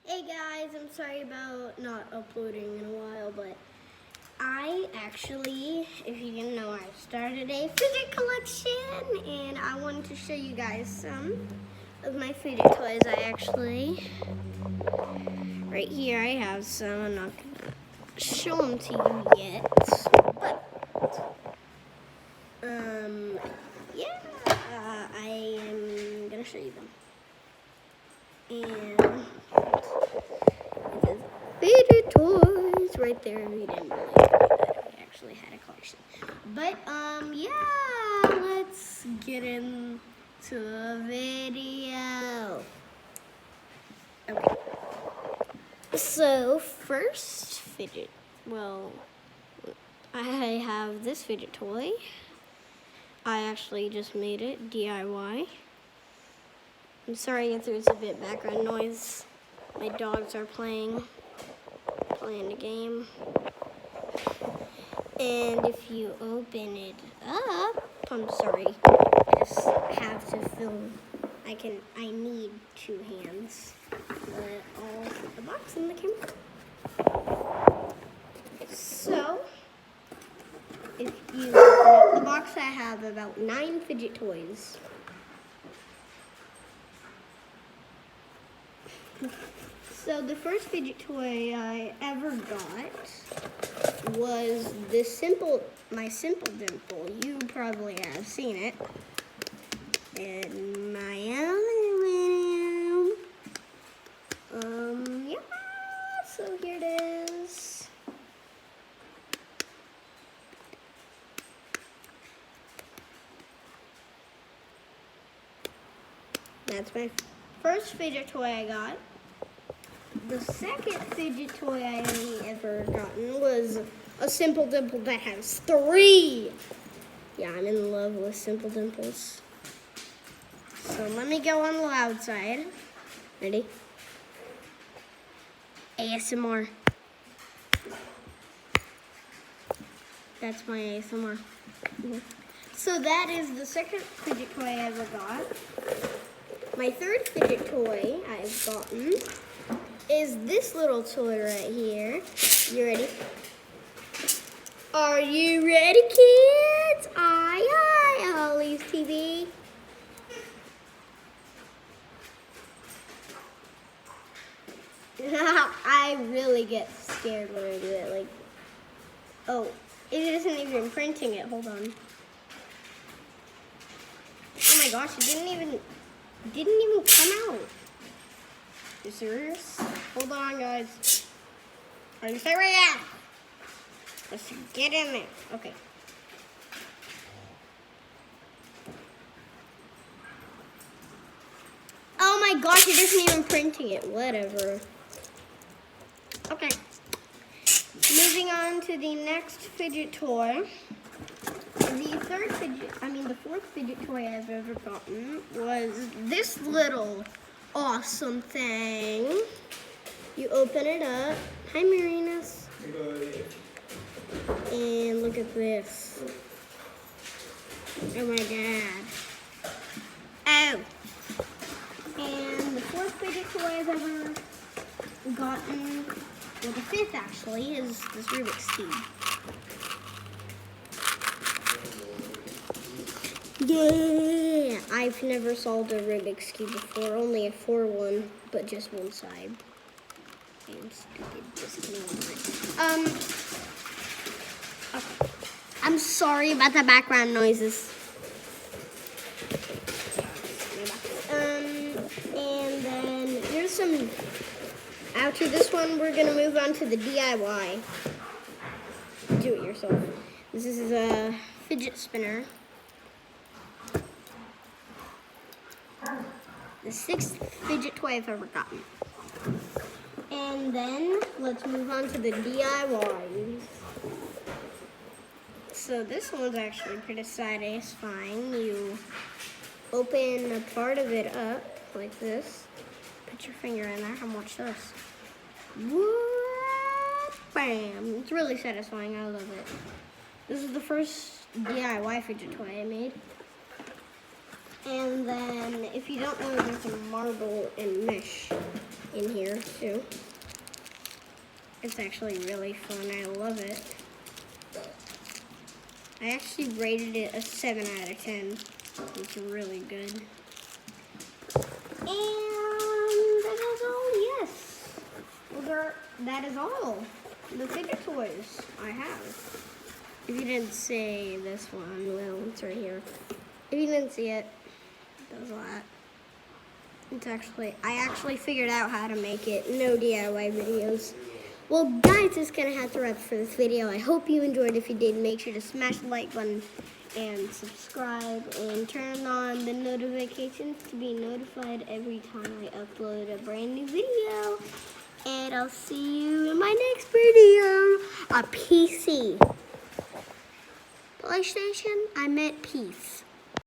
Hey guys, I'm sorry about not uploading in a while, but I actually, if you didn't know, I started a fidget collection and I wanted to show you guys some of my fidget toys. Right here I have some. I'm not gonna show them to you yet, but yeah, I am gonna show you them. And fidget toys right there. We didn't really do that. We actually had a collection. But yeah, let's get into the video. Okay. So first fidget. Well, I have this fidget toy. I actually just made it DIY. I'm sorry if there's a bit background noise. My dogs are playing the game. And if you open it up, I'm sorry, I just have to film. I need two hands. But I'll put the box in the camera. So, if you open up the box, I have about 9 fidget toys. So the first fidget toy I ever got was my Simple Dimple. You probably have seen it in my other video. Yeah, so here it is. That's my first fidget toy I got. The second fidget toy I ever gotten was a Simple Dimple that has 3. Yeah, I'm in love with Simple Dimples. So let me go on the loud side. Ready? ASMR. That's my ASMR. So that is the second fidget toy I ever got. My third fidget toy I've gotten is this little toy right here. You ready? Are you ready, kids? Aye, aye, Ollie's TV. I really get scared when I do it. Like, oh, it isn't even printing it. Hold on. Oh my gosh, it didn't even come out. You serious? Hold on, guys. Are you serious? Let's get in there. Okay. Oh my gosh, it isn't even printing it. Whatever. Okay. Moving on to the next fidget toy. The fourth fidget toy I've ever gotten was this little awesome thing. You open it up. Hi, Marinus. And look at this. Oh my god. Oh. And the fourth fidget toy I've ever gotten, well, the fifth actually, is this Rubik's Cube. Yeah! I've never solved a Rubik's Cube before, only a 4-1, but just one side. I'm stupid, just kidding. Okay. I'm sorry about the background noises. And then here's some, after this one, we're gonna move on to the DIY. Do it yourself. This is a fidget spinner. The 6th fidget toy I've ever gotten. And then let's move on to the DIYs. So this one's actually pretty satisfying. You open a part of it up like this. Put your finger in there and watch this. What? Bam! It's really satisfying. I love it. This is the first DIY fidget toy I made. And then, if you don't know, there's a marble and mesh in here too. It's actually really fun. I love it. I actually rated it a 7 out of 10. It's really good. And that is all, yes. Well, that is all the fidget toys I have. If you didn't see this one, well, it's right here. If you didn't see it, there's that. I actually figured out how to make it. No DIY videos. Well, guys, it's going to have to wrap for this video. I hope you enjoyed. If you did, make sure to smash the like button and subscribe and turn on the notifications to be notified every time I upload a brand new video. And I'll see you in my next video. A PC. PlayStation, I meant peace.